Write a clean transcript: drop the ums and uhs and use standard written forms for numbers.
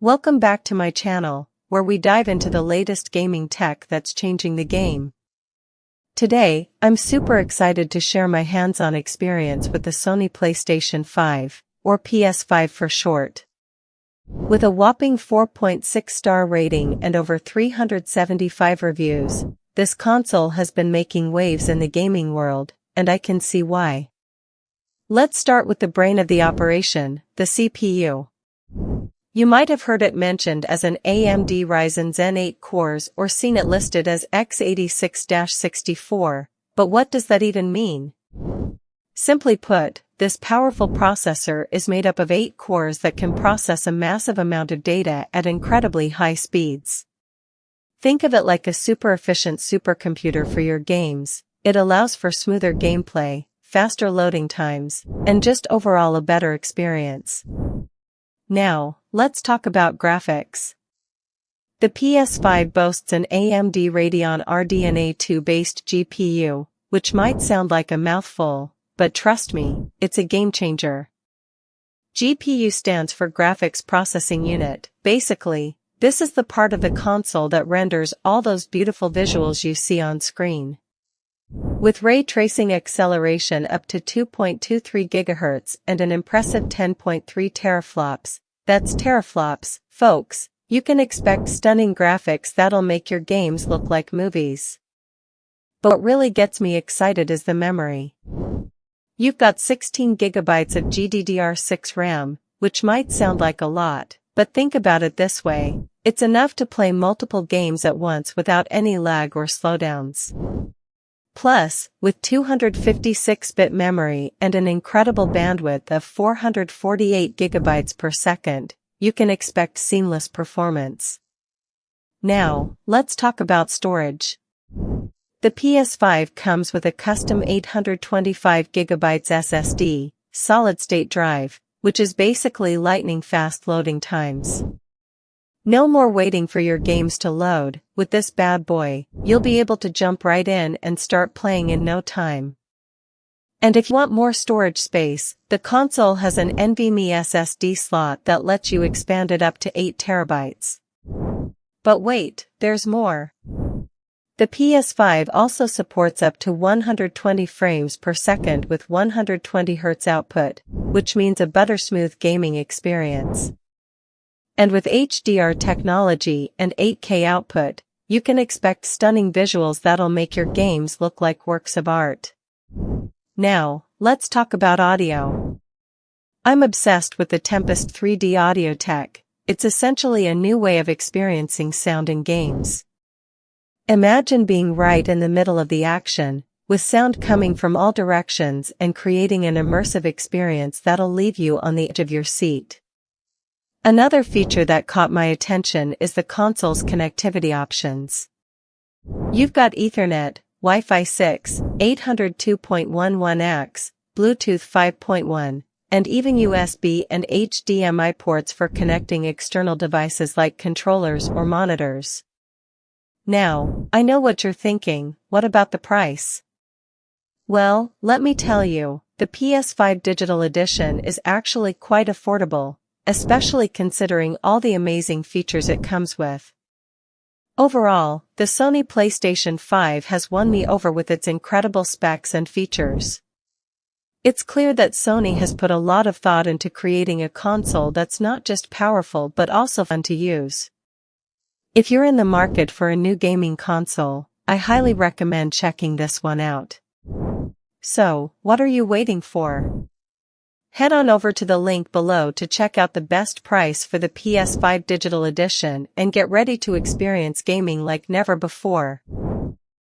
Welcome back to my channel, where we dive into the latest gaming tech that's changing the game. Today, I'm super excited to share my hands-on experience with the Sony PlayStation 5, or PS5 for short. With a whopping 4.6-star rating and over 375 reviews, this console has been making waves in the gaming world, and I can see why. Let's start with the brain of the operation, the CPU. You might have heard it mentioned as an AMD Ryzen Zen 8 cores or seen it listed as x86-64, but what does that even mean? Simply put, this powerful processor is made up of 8 cores that can process a massive amount of data at incredibly high speeds. Think of it like a super efficient supercomputer for your games. It allows for smoother gameplay, faster loading times, and just overall a better experience. Now, let's talk about graphics. The PS5 boasts an AMD Radeon RDNA 2-based GPU, which might sound like a mouthful, but trust me, it's a game-changer. GPU stands for Graphics Processing Unit. Basically, this is the part of the console that renders all those beautiful visuals you see on screen. With ray tracing acceleration up to 2.23 GHz and an impressive 10.3 teraflops, that's teraflops, folks, you can expect stunning graphics that'll make your games look like movies. But what really gets me excited is the memory. You've got 16 GB of GDDR6 RAM, which might sound like a lot, but think about it this way, it's enough to play multiple games at once without any lag or slowdowns. Plus, with 256-bit memory and an incredible bandwidth of 448 GB per second, you can expect seamless performance. Now, let's talk about storage. The PS5 comes with a custom 825 GB SSD, solid-state drive, which is basically lightning-fast loading times. No more waiting for your games to load. With this bad boy, you'll be able to jump right in and start playing in no time. And if you want more storage space, the console has an NVMe SSD slot that lets you expand it up to 8 TB. But wait, there's more. The PS5 also supports up to 120 frames per second with 120 Hz output, which means a buttersmooth gaming experience. And with HDR technology and 8K output, you can expect stunning visuals that'll make your games look like works of art. Now, let's talk about audio. I'm obsessed with the Tempest 3D audio tech. It's essentially a new way of experiencing sound in games. Imagine being right in the middle of the action, with sound coming from all directions and creating an immersive experience that'll leave you on the edge of your seat. Another feature that caught my attention is the console's connectivity options. You've got Ethernet, Wi-Fi 6, 802.11x, Bluetooth 5.1, and even USB and HDMI ports for connecting external devices like controllers or monitors. Now, I know what you're thinking, what about the price? Well, let me tell you, the PS5 Digital Edition is actually quite affordable, especially considering all the amazing features it comes with. Overall, the Sony PlayStation 5 has won me over with its incredible specs and features. It's clear that Sony has put a lot of thought into creating a console that's not just powerful but also fun to use. If you're in the market for a new gaming console, I highly recommend checking this one out. So, what are you waiting for? Head on over to the link below to check out the best price for the PS5 Digital Edition and get ready to experience gaming like never before.